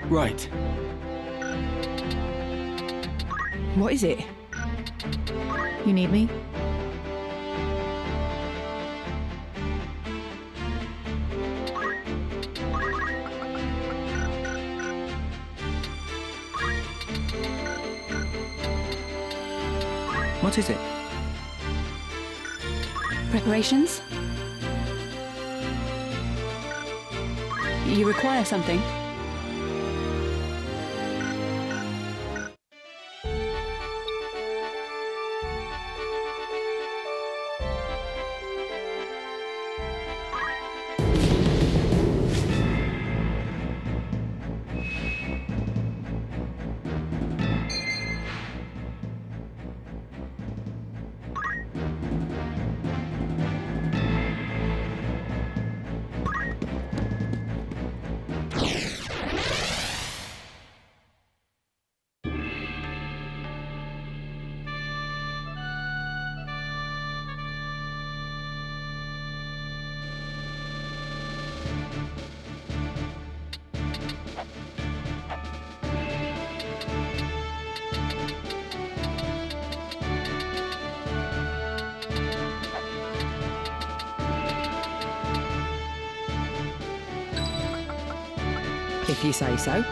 Right. What is it? You need me? What is it? Preparations? You require something? If you say so.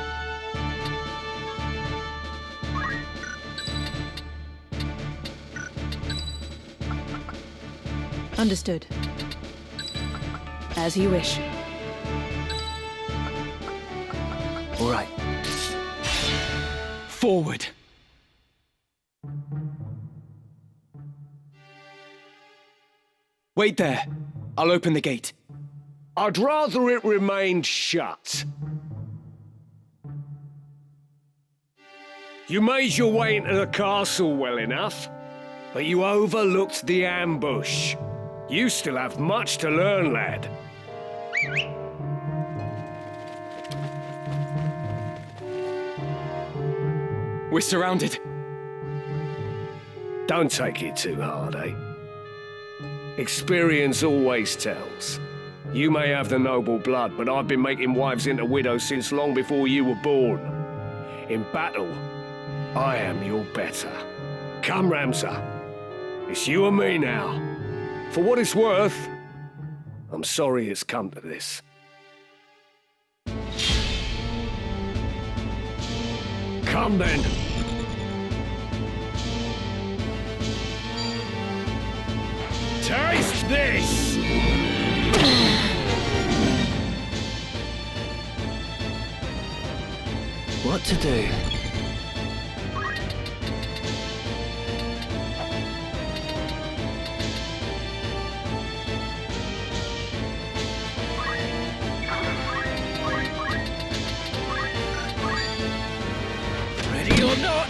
Understood. As you wish. All right. Forward. Wait there. I'll open the gate. I'd rather it remained shut. You made your way into the castle well enough, but you overlooked the ambush. You still have much to learn, lad. We're surrounded. Don't take it too hard, eh? Experience always tells. You may have the noble blood, but I've been making wives into widows since long before you were born. In battle, I am your better. Come, Ramsar. It's you and me now. For what it's worth, I'm sorry it's come to this. Come then. Taste this! What to do? Ready or not?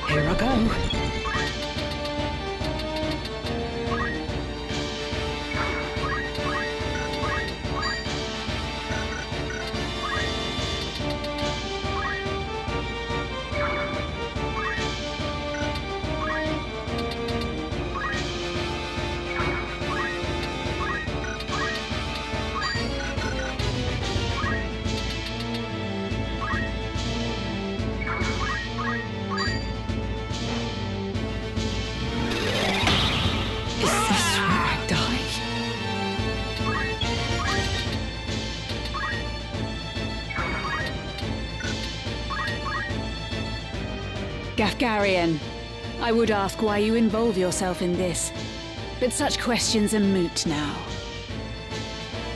Here I go. Gafgarian, I would ask why you involve yourself in this, but such questions are moot now.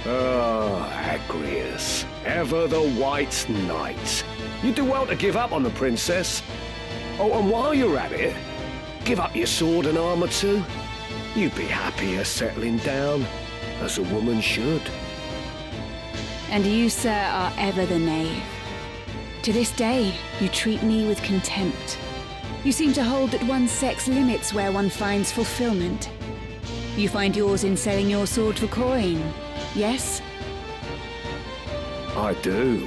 Oh, Agrius, ever the White Knight. You do well to give up on the princess. Oh, and while you're at it, give up your sword and armor too. You'd be happier settling down, as a woman should. And you, sir, are ever the knave. To this day, you treat me with contempt. You seem to hold that one's sex limits where one finds fulfillment. You find yours in selling your sword for coin, yes? I do.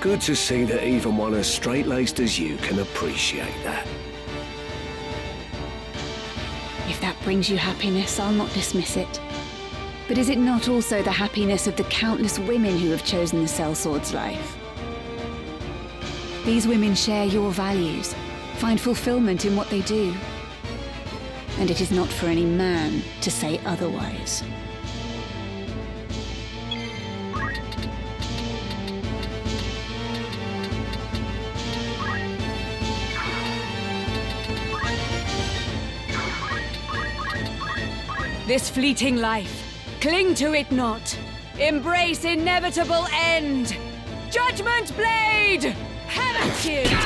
Good to see that even one as straight-laced as you can appreciate that. If that brings you happiness, I'll not dismiss it. But is it not also the happiness of the countless women who have chosen the sellsword's life? These women share your values, find fulfillment in what they do. And it is not for any man to say otherwise. This fleeting life, cling to it not. Embrace inevitable end. Judgment Blade! Have at you!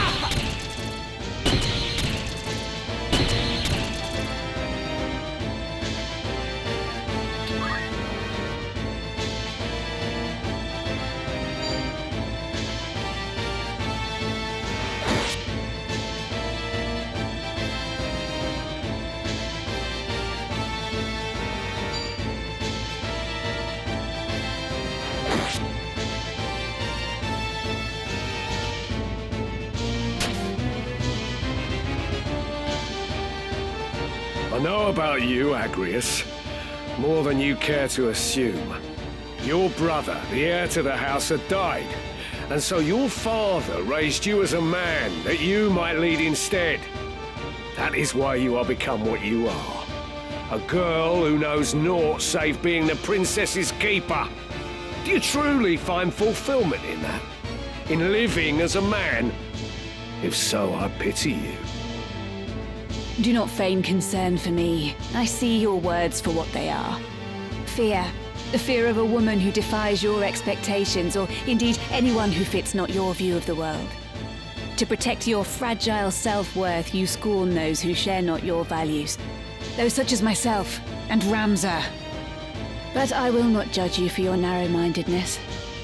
I know about you, Agrius. More than you care to assume. Your brother, the heir to the house, had died. And so your father raised you as a man, that you might lead instead. That is why you are become what you are. A girl who knows naught save being the princess's keeper. Do you truly find fulfillment in that? In living as a man? If so, I pity you. Do not feign concern for me. I see your words for what they are. Fear. The fear of a woman who defies your expectations, or indeed anyone who fits not your view of the world. To protect your fragile self-worth, you scorn those who share not your values. Those such as myself and Ramza. But I will not judge you for your narrow-mindedness,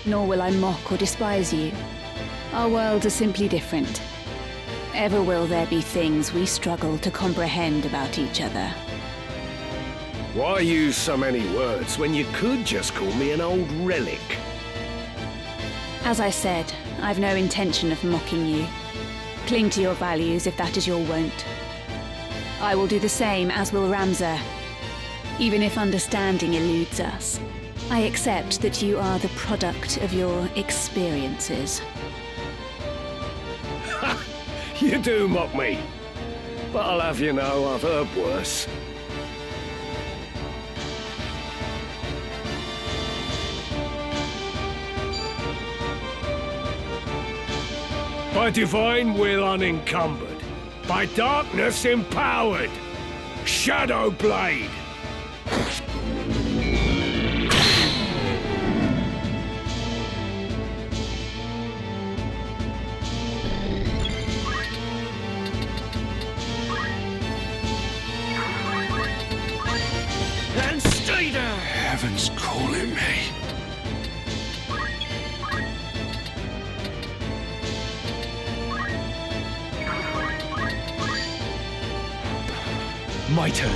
nor will I mock or despise you. Our worlds are simply different. Ever will there be things we struggle to comprehend about each other. Why use so many words when you could just call me an old relic? As I said, I've no intention of mocking you. Cling to your values if that is your wont. I will do the same, as will Ramza. Even if understanding eludes us, I accept that you are the product of your experiences. You do mock me. But I'll have you know I've heard worse. By divine will unencumbered, by darkness empowered, Shadow Blade! And stay there! Heaven's calling me. My turn.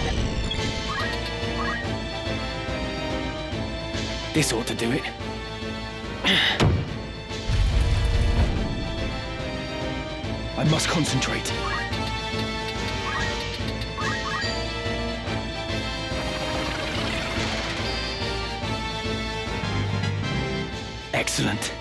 This ought to do it. I must concentrate. Excellent.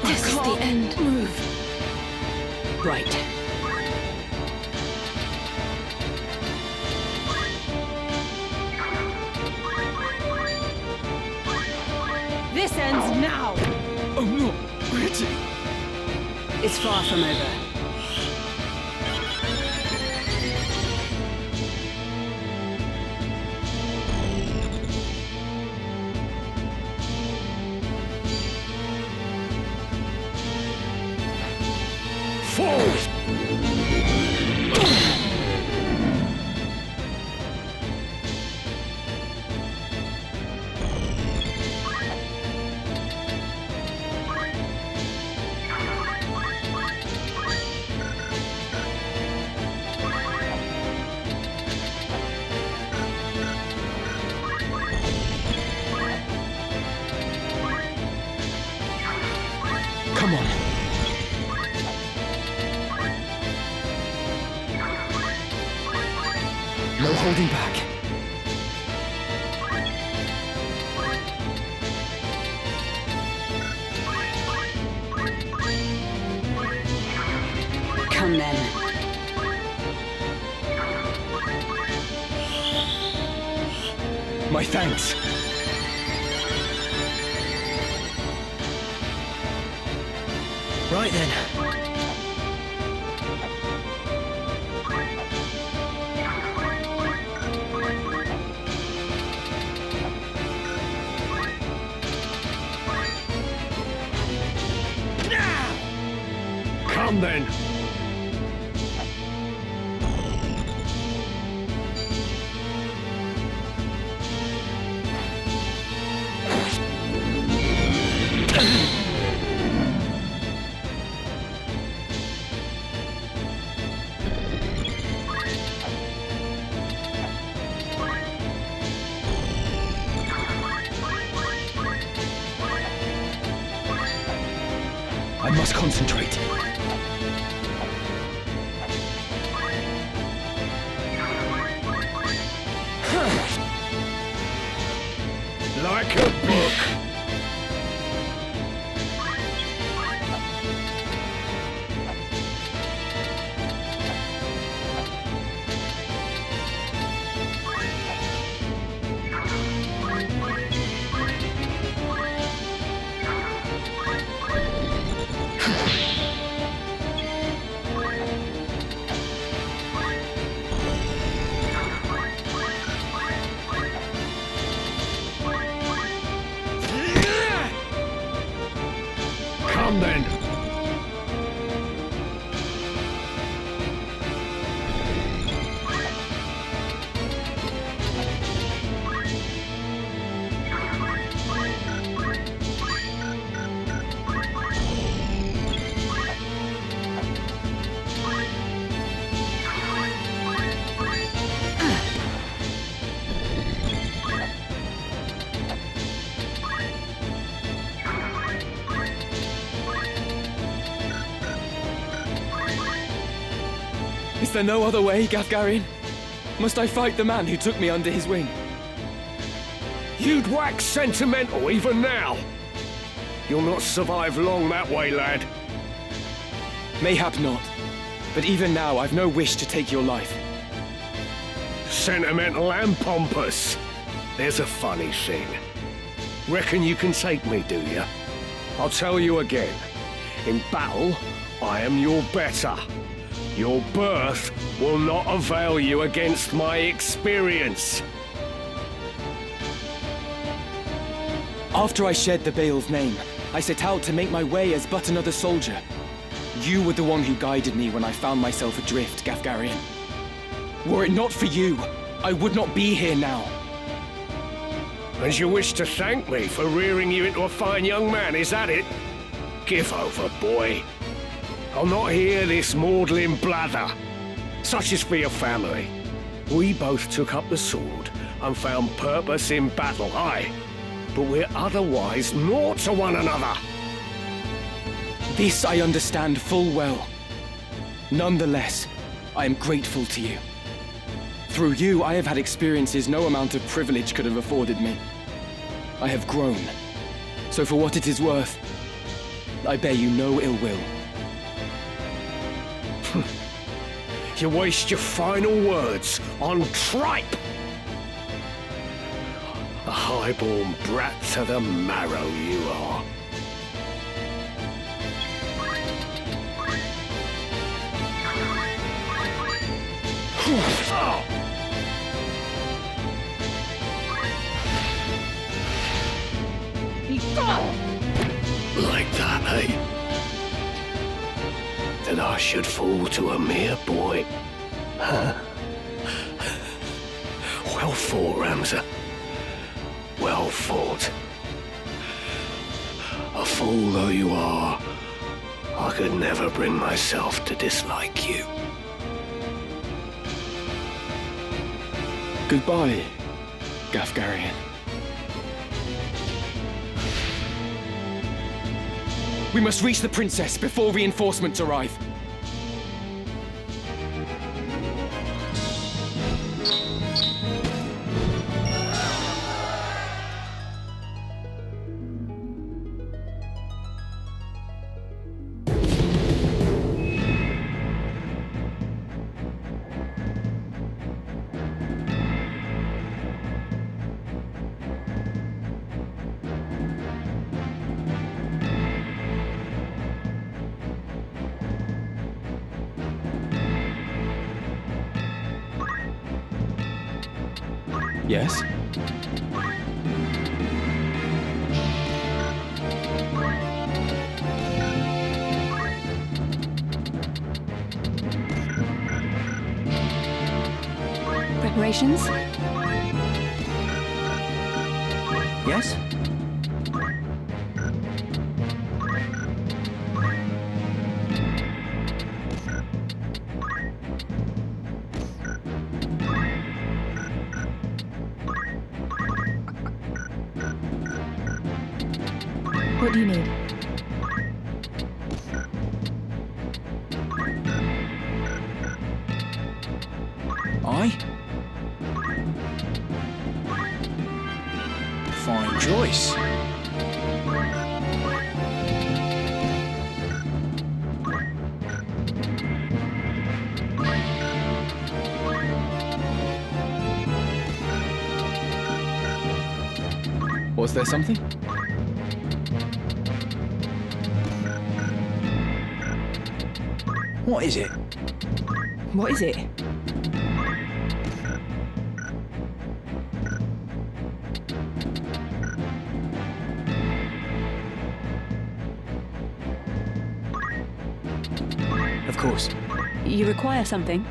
This is the end. Move. Right. This ends now! I'm not ready. It's far from over. Fall! No holding back. Come then. My thanks. Right then. Come then. I must concentrate. Like a book. Come then. Is there no other way, Gafgarian? Must I fight the man who took me under his wing? You'd wax sentimental even now. You'll not survive long that way, lad. Mayhap not. But even now, I've no wish to take your life. Sentimental and pompous. There's a funny thing. Reckon you can take me, do you? I'll tell you again. In battle, I am your better. Your birth will not avail you against my experience. After I shed the Bale's name, I set out to make my way as but another soldier. You were the one who guided me when I found myself adrift, Gafgarian. Were it not for you, I would not be here now. And you wish to thank me for rearing you into a fine young man, is that it? Give over, boy. I'll not hear this maudlin blather. Such is for your family. We both took up the sword and found purpose in battle, aye. But we're otherwise naught to one another. This I understand full well. Nonetheless, I am grateful to you. Through you, I have had experiences no amount of privilege could have afforded me. I have grown. So for what it is worth, I bear you no ill will. You waste your final words on tripe! A highborn brat to the marrow you are. Like that, eh? Then I should fall to a mere boy. Huh? Well fought, Ramza. Well fought. A fool though you are, I could never bring myself to dislike you. Goodbye, Gafgarian. We must reach the princess before reinforcements arrive. Yes? Preparations? Yes? What do you need? I? Fine choice. Was there something? What is it? What is it? Of course. You require something?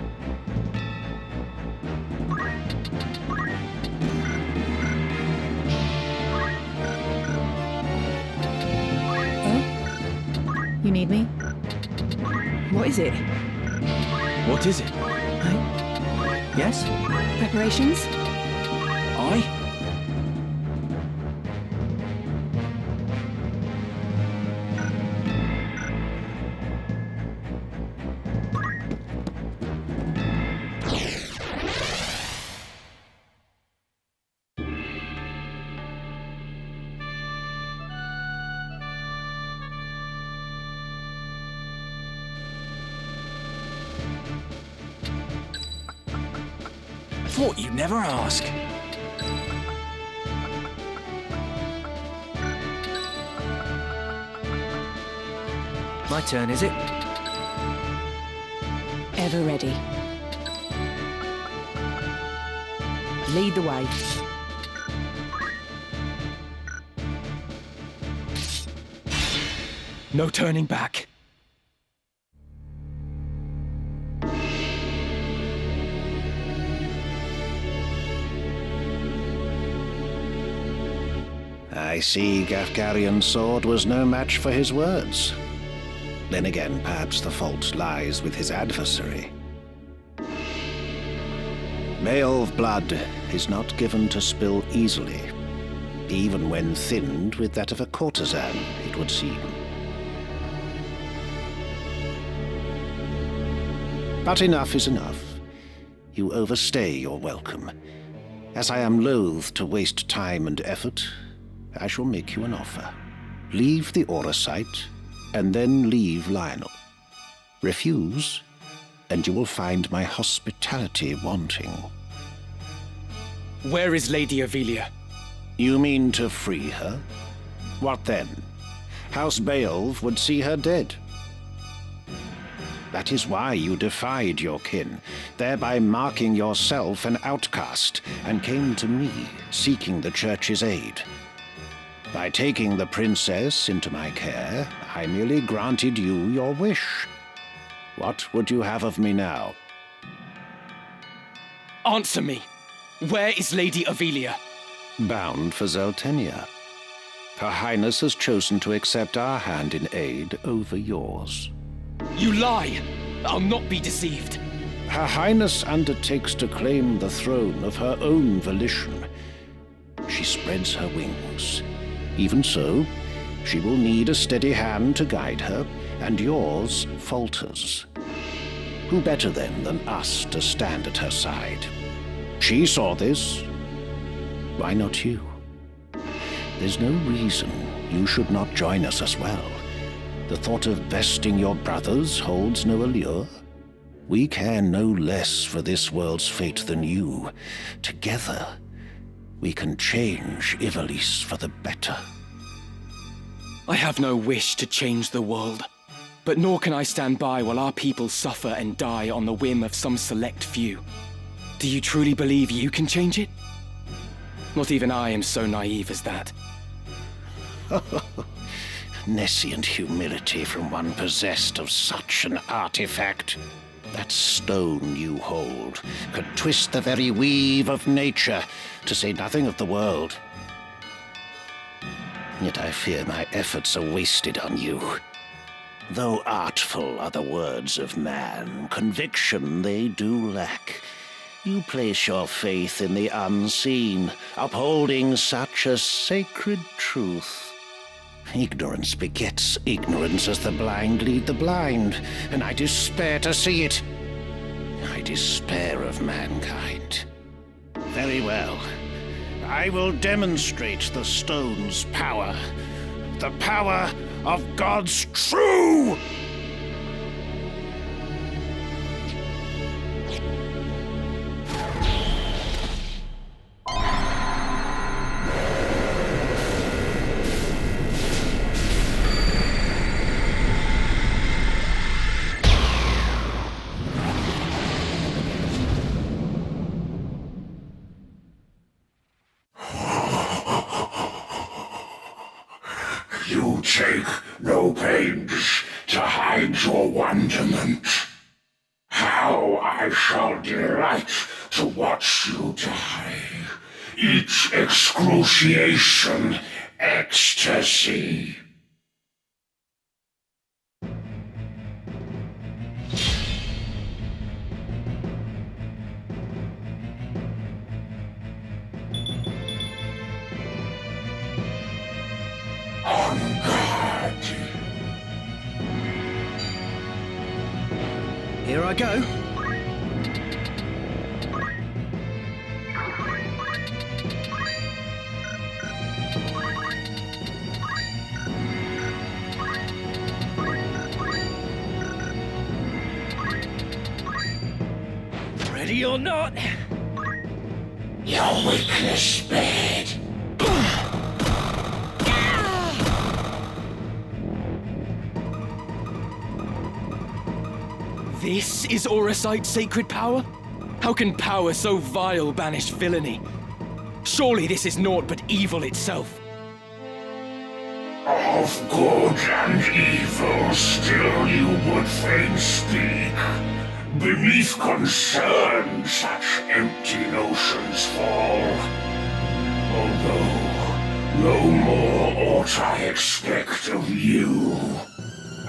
You need me? What is it? What is it? Yes? Preparations? I? Thought you'd never ask. My turn, is it? Ever ready. Lead the way. No turning back. I see Gafgarian's sword was no match for his words. Then again, perhaps the fault lies with his adversary. Beowulf blood is not given to spill easily, even when thinned with that of a courtesan, it would seem. But enough is enough. You overstay your welcome. As I am loath to waste time and effort, I shall make you an offer. Leave the Aura site, and then leave Lionel. Refuse, and you will find my hospitality wanting. Where is Lady Avelia? You mean to free her? What then? House Beowulf would see her dead. That is why you defied your kin, thereby marking yourself an outcast, and came to me, seeking the Church's aid. By taking the princess into my care, I merely granted you your wish. What would you have of me now? Answer me. Where is Lady Avelia? Bound for Zeltenia. Her Highness has chosen to accept our hand in aid over yours. You lie! I'll not be deceived. Her Highness undertakes to claim the throne of her own volition. She spreads her wings. Even so, she will need a steady hand to guide her, and yours falters. Who better then than us to stand at her side? She saw this. Why not you? There's no reason you should not join us as well. The thought of besting your brothers holds no allure. We care no less for this world's fate than you. Together, we can change Ivalice for the better. I have no wish to change the world, but nor can I stand by while our people suffer and die on the whim of some select few. Do you truly believe you can change it? Not even I am so naive as that. Nescient humility from one possessed of such an artifact. That stone you hold could twist the very weave of nature, to say nothing of the world. Yet I fear my efforts are wasted on you. Though artful are the words of man, conviction they do lack. You place your faith in the unseen, upholding such a sacred truth. Ignorance begets ignorance as the blind lead the blind, and I despair to see it. I despair of mankind. Very well. I will demonstrate the stone's power. The power of God's true! You take no pains to hide your wonderment. How I shall delight to watch you die. Each excruciation, ecstasy. On guard. Here I go. Ready or not? Your weakness bed. This is Auracite's sacred power? How can power so vile banish villainy? Surely this is naught but evil itself. Of good and evil still you would fain speak. Beneath concern such empty notions fall. Although no more ought I expect of you.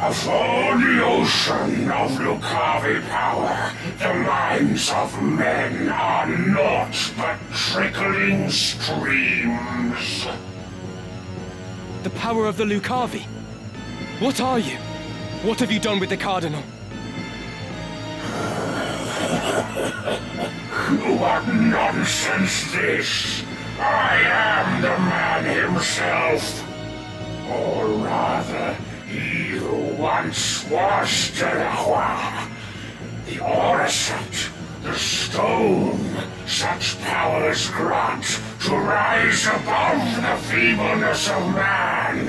Afore the ocean of Lucavi power, the minds of men are naught but trickling streams. The power of the Lucavi? What are you? What have you done with the Cardinal? What nonsense this! I am the man himself. Or rather, he who once was Delacroix. The Auracite, the stone, such powers grant to rise above the feebleness of man.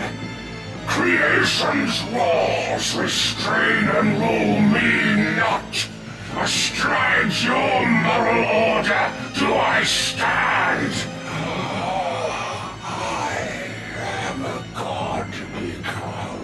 Creation's laws restrain and rule me not. Astride your moral order do I stand. I am a god become.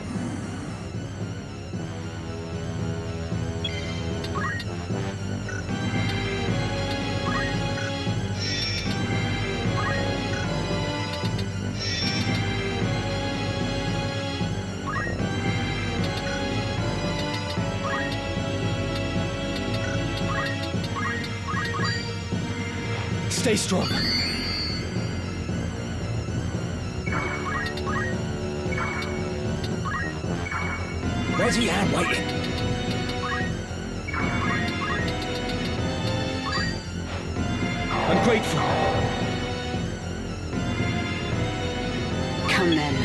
Stay strong. Ready and waiting. I'm grateful. Come then.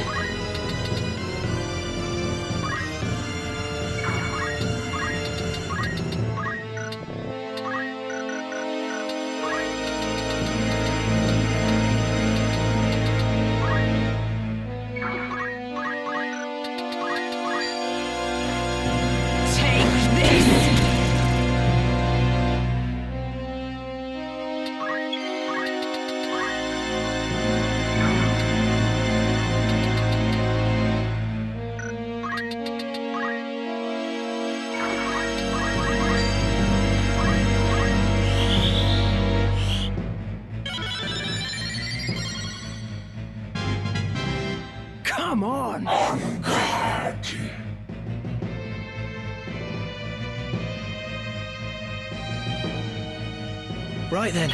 Right then.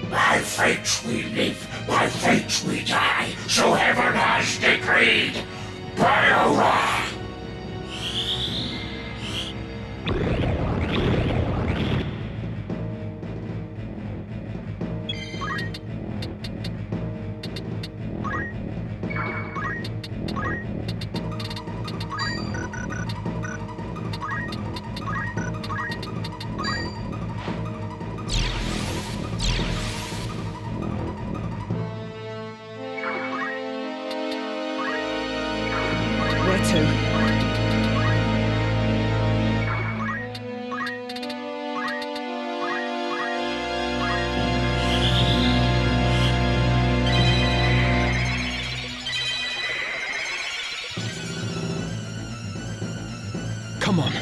By fate we live, by fate we die, so heaven has decreed. Biora! Where to? Come on.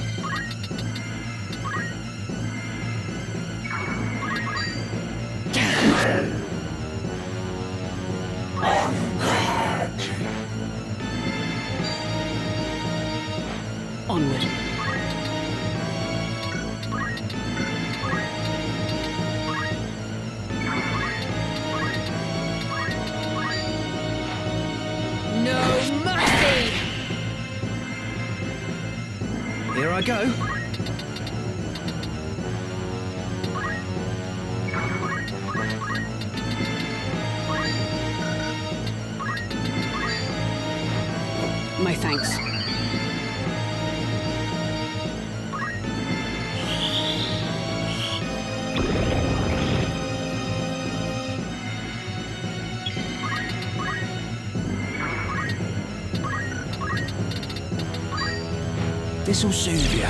Onward. No mercy! Here I go. My thanks. This'll soothe you.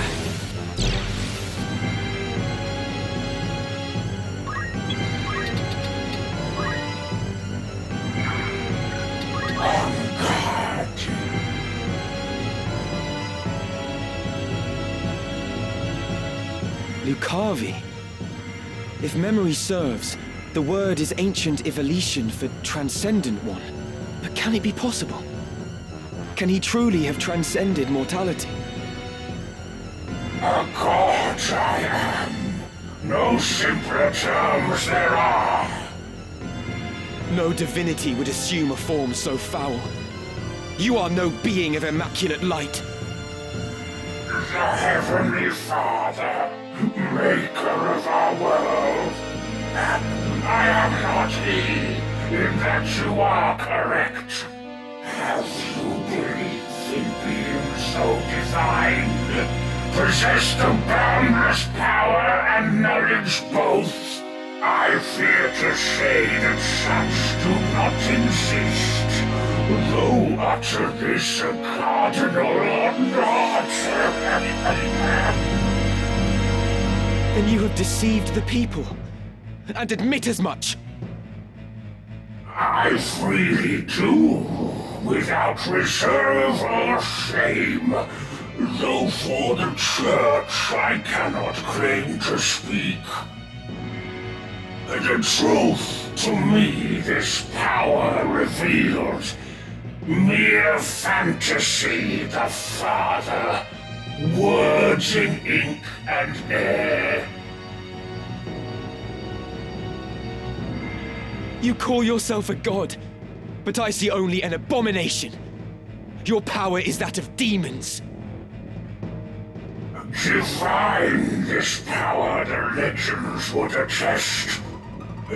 Lucavi. If memory serves, the word is ancient evolution for transcendent one. But can it be possible? Can he truly have transcended mortality? A god I am. No simpler terms there are. No divinity would assume a form so foul. You are no being of immaculate light. The Heavenly Father, maker of our world. I am not he, in that you are correct. Have you belief in being so designed? Possessed of boundless power and knowledge both? I fear to say that such do not exist, though utter this a cardinal or not. Then you have deceived the people, and admit as much. I freely do, without reserve or shame. Though for the Church I cannot claim to speak. The truth to me this power reveals. Mere fantasy, the Father. Words in ink and air. You call yourself a god, but I see only an abomination. Your power is that of demons. Divine this power the legends would attest.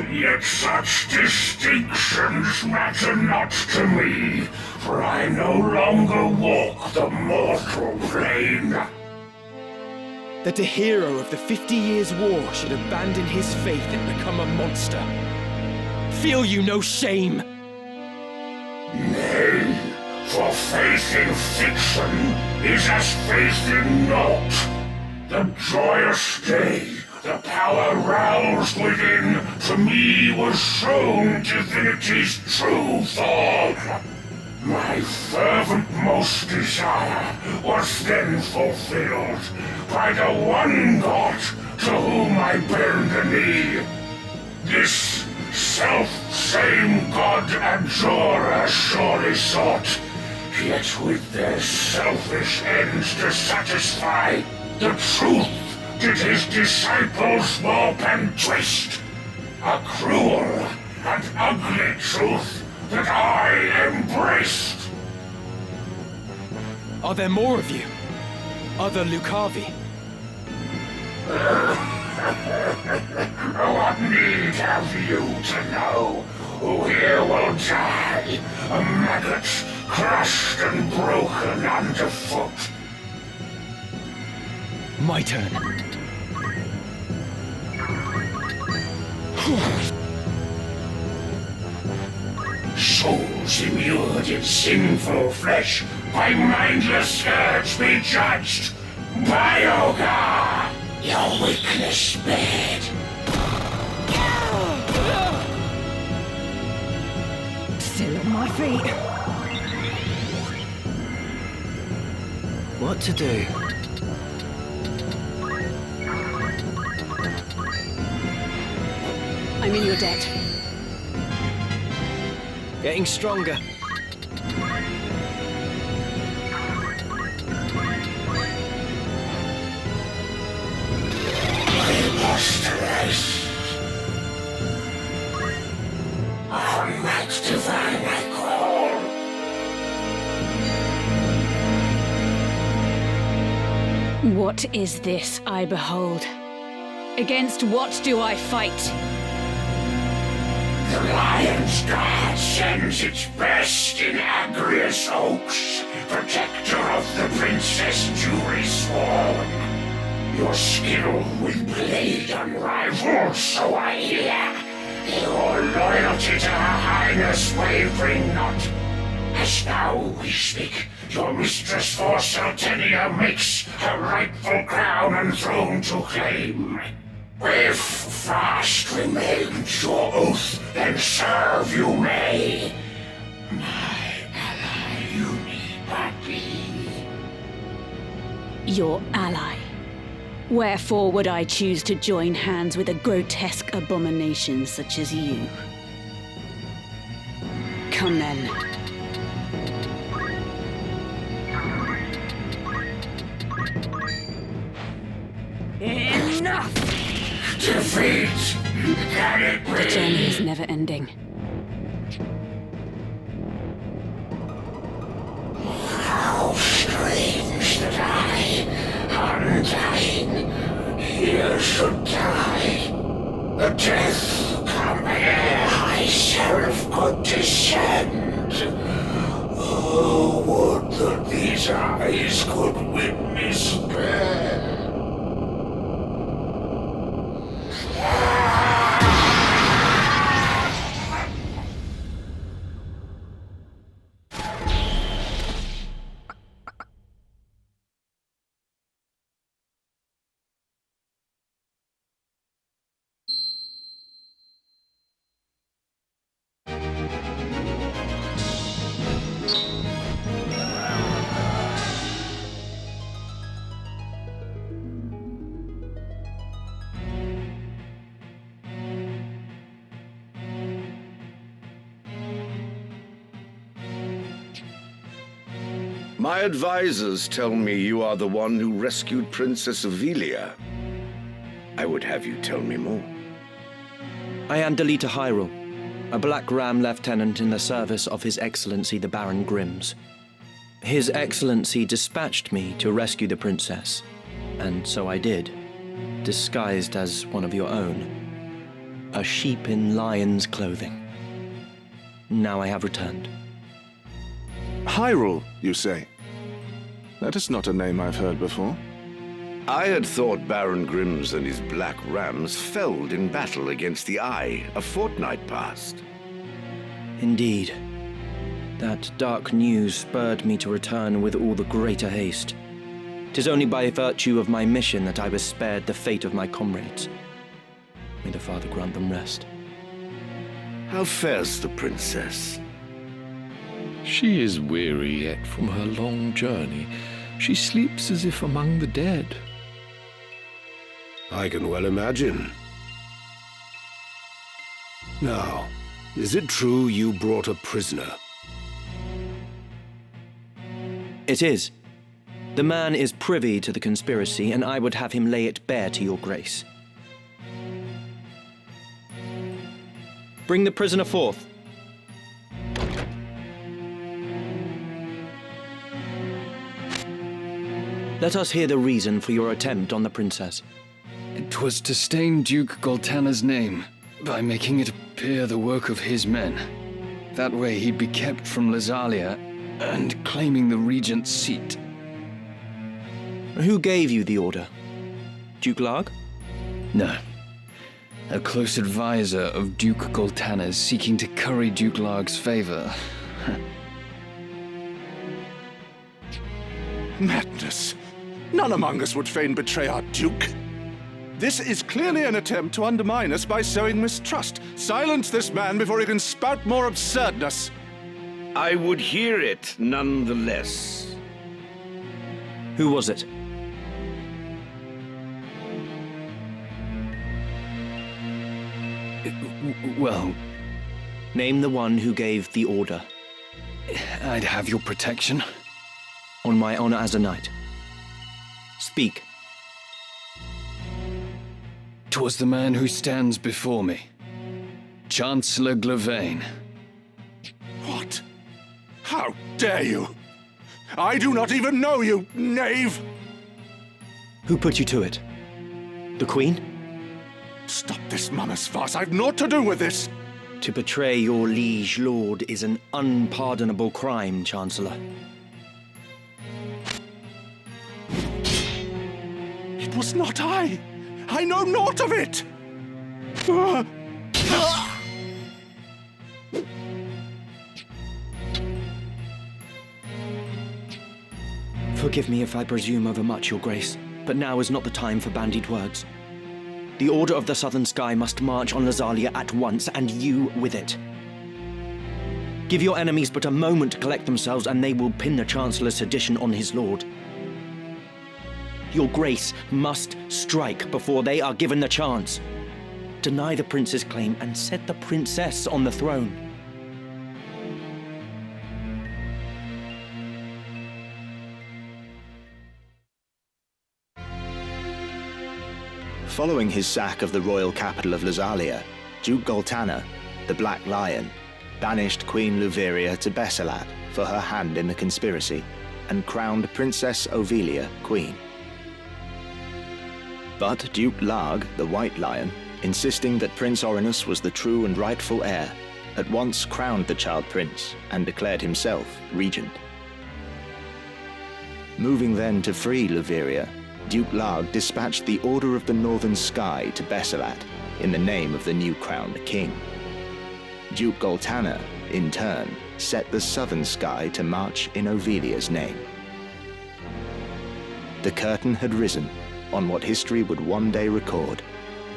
Yet such distinctions matter not to me, for I no longer walk the mortal plane. That a hero of the 50 Years' War should abandon his faith and become a monster. Feel you no shame? Nay, for faith in fiction is as faith in naught. The joyous day, the power roused within, to me was shown divinity's true form. My fervent most desire was then fulfilled by the one God to whom I bend the knee. This self-same God Abjurer surely sought. Yet with their selfish ends to satisfy, the truth did his disciples warp and twist. A cruel and ugly truth that I embraced. Are there more of you? Other Lucavi? What need have you to know? Who here will die? A maggot, crushed and broken underfoot. My turn. Souls immured in sinful flesh, by mindless scourge be judged. Biogar, your weakness bed. Still on my feet. What to do? I'm in your debt. Getting stronger. Preposterous. On might divine I call. What is this I behold? Against what do I fight? The Lion's Guard sends its best in Agrius Oaks, protector of the Princess Jury Sworn. Your skill with blade unrivaled, so I hear. Your loyalty to Her Highness wavering not. As now we speak, your mistress for Saltenia makes her rightful crown and throne to claim. If fast remains your oath, then serve you may. My ally you need but be. Your ally. Wherefore would I choose to join hands with a grotesque abomination such as you? Come then. Enough! Defeat! Can it be? The journey is never ending. How strange that I, undying, here should die. A death come ere I seraph could descend. Oh, would that these eyes could witness death. My advisors tell me you are the one who rescued Princess Avelia. I would have you tell me more. I am Delita Hyrule, a Black Ram lieutenant in the service of His Excellency the Baron Grimms. His Excellency dispatched me to rescue the princess, and so I did, disguised as one of your own. A sheep in lion's clothing. Now I have returned. Hyrule, you say? That is not a name I've heard before. I had thought Baron Grimms and his Black Rams felled in battle against the Eye a fortnight past. Indeed. That dark news spurred me to return with all the greater haste. 'Tis only by virtue of my mission that I was spared the fate of my comrades. May the Father grant them rest. How fares the princess? She is weary yet from her long journey. She sleeps as if among the dead. I can well imagine. Now, is it true you brought a prisoner? It is. The man is privy to the conspiracy, and I would have him lay it bare to your grace. Bring the prisoner forth. Let us hear the reason for your attempt on the princess. It was to stain Duke Goltana's name by making it appear the work of his men. That way he'd be kept from Lazalia and claiming the regent's seat. Who gave you the order? Duke Larg? No. A close advisor of Duke Goltana's seeking to curry Duke Larg's favor. Madness! None among us would fain betray our Duke. This is clearly an attempt to undermine us by sowing mistrust. Silence this man before he can spout more absurdness. I would hear it nonetheless. Who was it? Well, name the one who gave the order. I'd have your protection. On my honor as a knight. Speak. 'Twas the man who stands before me. Chancellor Glavain. What? How dare you? I do not even know you, knave! Who put you to it? The Queen? Stop this mummer's farce. I've naught to do with this. To betray your liege lord is an unpardonable crime, Chancellor. It was not I. I know naught of it. Forgive me if I presume overmuch, Your Grace, but now is not the time for bandied words. The Order of the Southern Sky must march on Lazalia at once, and you with it. Give your enemies but a moment to collect themselves, and they will pin the Chancellor's sedition on his lord. Your Grace must strike before they are given the chance. Deny the prince's claim and set the princess on the throne. Following his sack of the royal capital of Lazalia, Duke Goltana, the Black Lion, banished Queen Luveria to Besselat for her hand in the conspiracy, and crowned Princess Ovelia queen. But Duke Larg, the White Lion, insisting that Prince Orinus was the true and rightful heir, at once crowned the child prince and declared himself regent. Moving then to free Luveria, Duke Larg dispatched the Order of the Northern Sky to Besselat in the name of the new crowned king. Duke Goltana, in turn, set the Southern Sky to march in Ovelia's name. The curtain had risen on what history would one day record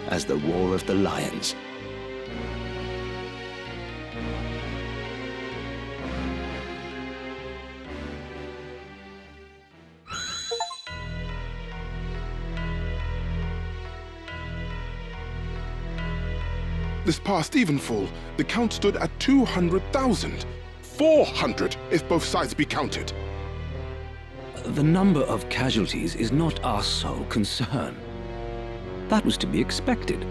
as the War of the Lions. This past evenfall, the count stood at 200,000. 400 if both sides be counted. The number of casualties is not our sole concern. That was to be expected.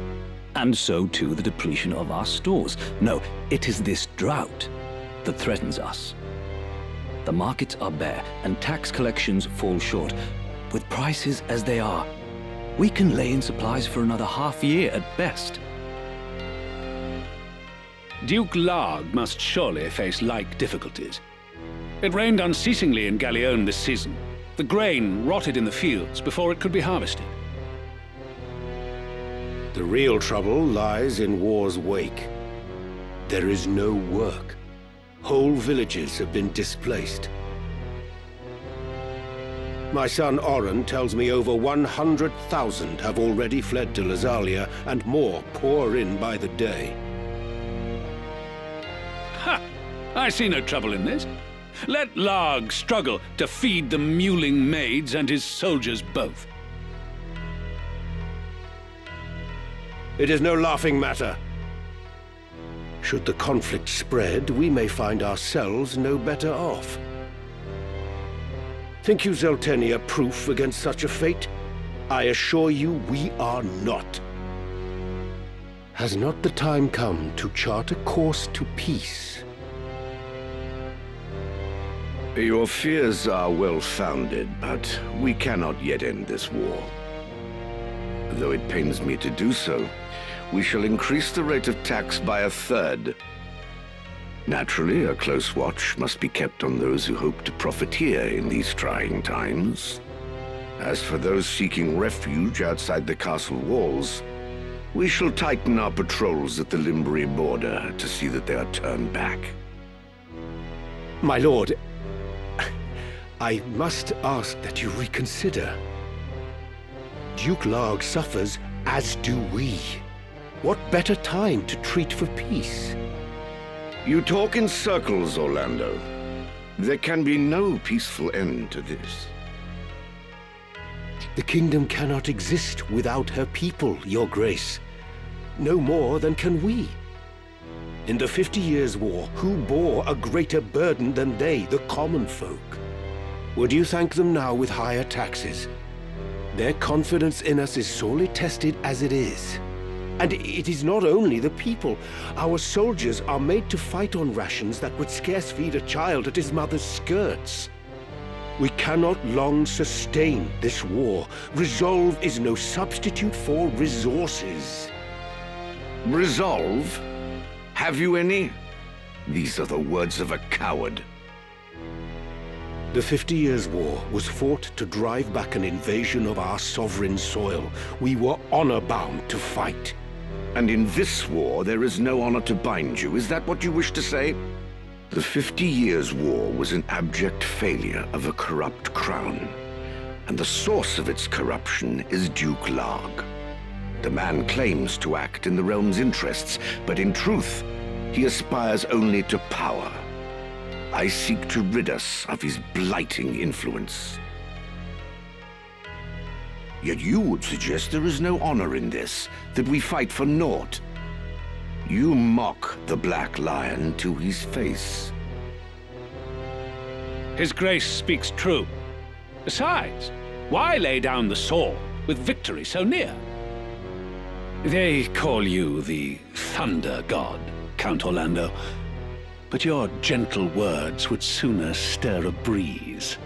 And so too the depletion of our stores. No, it is this drought that threatens us. The markets are bare and tax collections fall short. With prices as they are, we can lay in supplies for another half year at best. Duke Larg must surely face like difficulties. It rained unceasingly in Galleon this season. The grain rotted in the fields before it could be harvested. The real trouble lies in war's wake. There is no work. Whole villages have been displaced. My son Oren tells me over 100,000 have already fled to Lazalia, and more pour in by the day. Ha! I see no trouble in this. Let Larg struggle to feed the mewling maids and his soldiers both. It is no laughing matter. Should the conflict spread, we may find ourselves no better off. Think you Zelteni are proof against such a fate? I assure you we are not. Has not the time come to chart a course to peace? Your fears are well-founded, but we cannot yet end this war. Though it pains me to do so, we shall increase the rate of tax by 1/3. Naturally, a close watch must be kept on those who hope to profiteer in these trying times. As for those seeking refuge outside the castle walls, we shall tighten our patrols at the Limbri border to see that they are turned back. My lord, I must ask that you reconsider. Duke Larg suffers, as do we. What better time to treat for peace? You talk in circles, Orlando. There can be no peaceful end to this. The kingdom cannot exist without her people, Your Grace. No more than can we. In the 50 Years' War, who bore a greater burden than they, the common folk? Would you thank them now with higher taxes? Their confidence in us is sorely tested as it is. And it is not only the people. Our soldiers are made to fight on rations that would scarce feed a child at his mother's skirts. We cannot long sustain this war. Resolve is no substitute for resources. Resolve? Have you any? These are the words of a coward. The 50 Years' War was fought to drive back an invasion of our sovereign soil. We were honor-bound to fight. And in this war, there is no honor to bind you. Is that what you wish to say? The 50 Years' War was an abject failure of a corrupt crown. And the source of its corruption is Duke Larg. The man claims to act in the realm's interests, but in truth, he aspires only to power. I seek to rid us of his blighting influence. Yet you would suggest there is no honor in this, that we fight for naught. You mock the Black Lion to his face. His Grace speaks true. Besides, why lay down the sword with victory so near? They call you the Thunder God, Count Orlando. But your gentle words would sooner stir a breeze.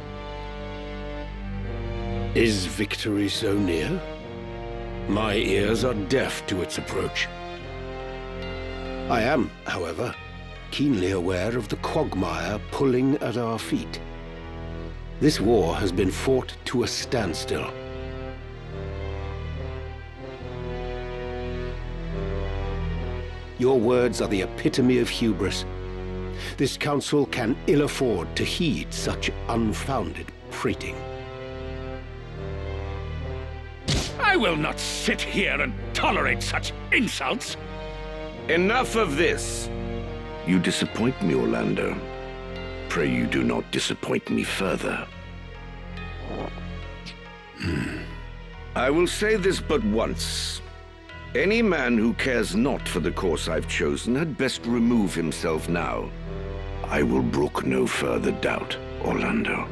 Is victory so near? My ears are deaf to its approach. I am, however, keenly aware of the quagmire pulling at our feet. This war has been fought to a standstill. Your words are the epitome of hubris. This council can ill afford to heed such unfounded prating. I will not sit here and tolerate such insults. Enough of this. You disappoint me, Orlando. Pray you do not disappoint me further. I will say this but once. Any man who cares not for the course I've chosen had best remove himself now. I will brook no further doubt, Orlando.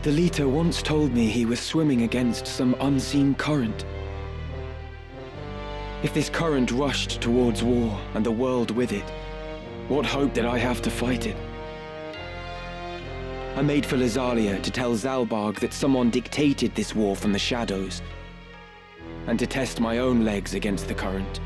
The Leader once told me he was swimming against some unseen current. If this current rushed towards war, and the world with it, what hope did I have to fight it? I made for Lazalia to tell Zalbarg that someone dictated this war from the shadows, and to test my own legs against the current.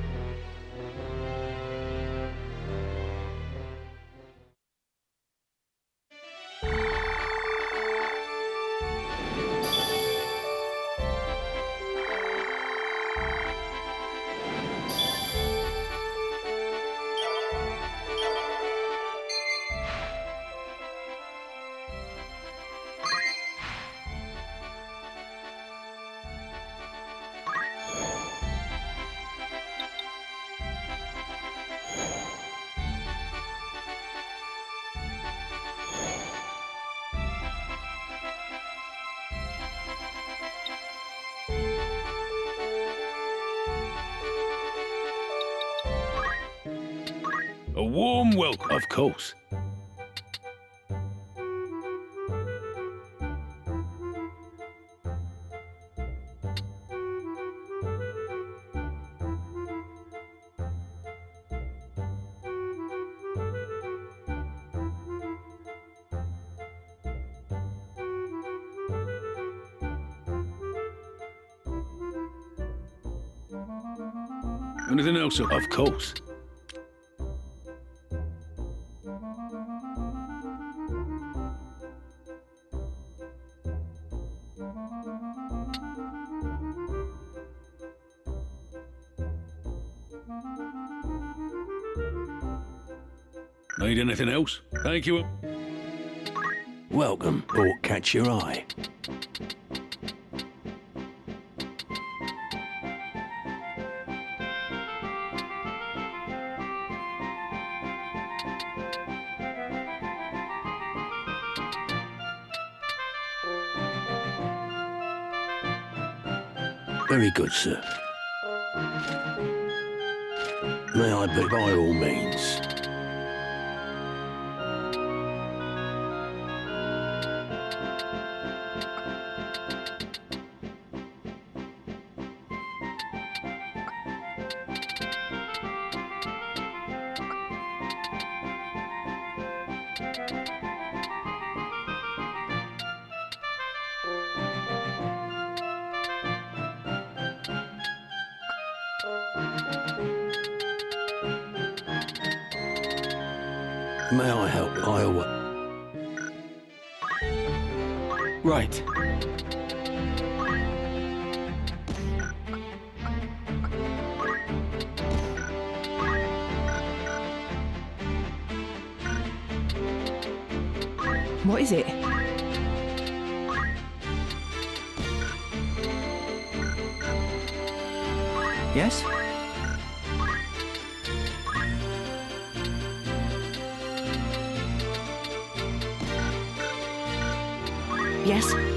A warm welcome. Of course. Anything else? Of course. Need anything else? Thank you. Welcome. Bought catch your eye. Very good, sir. May I be by all means? May I help? Right. What is it? Yes? Yes?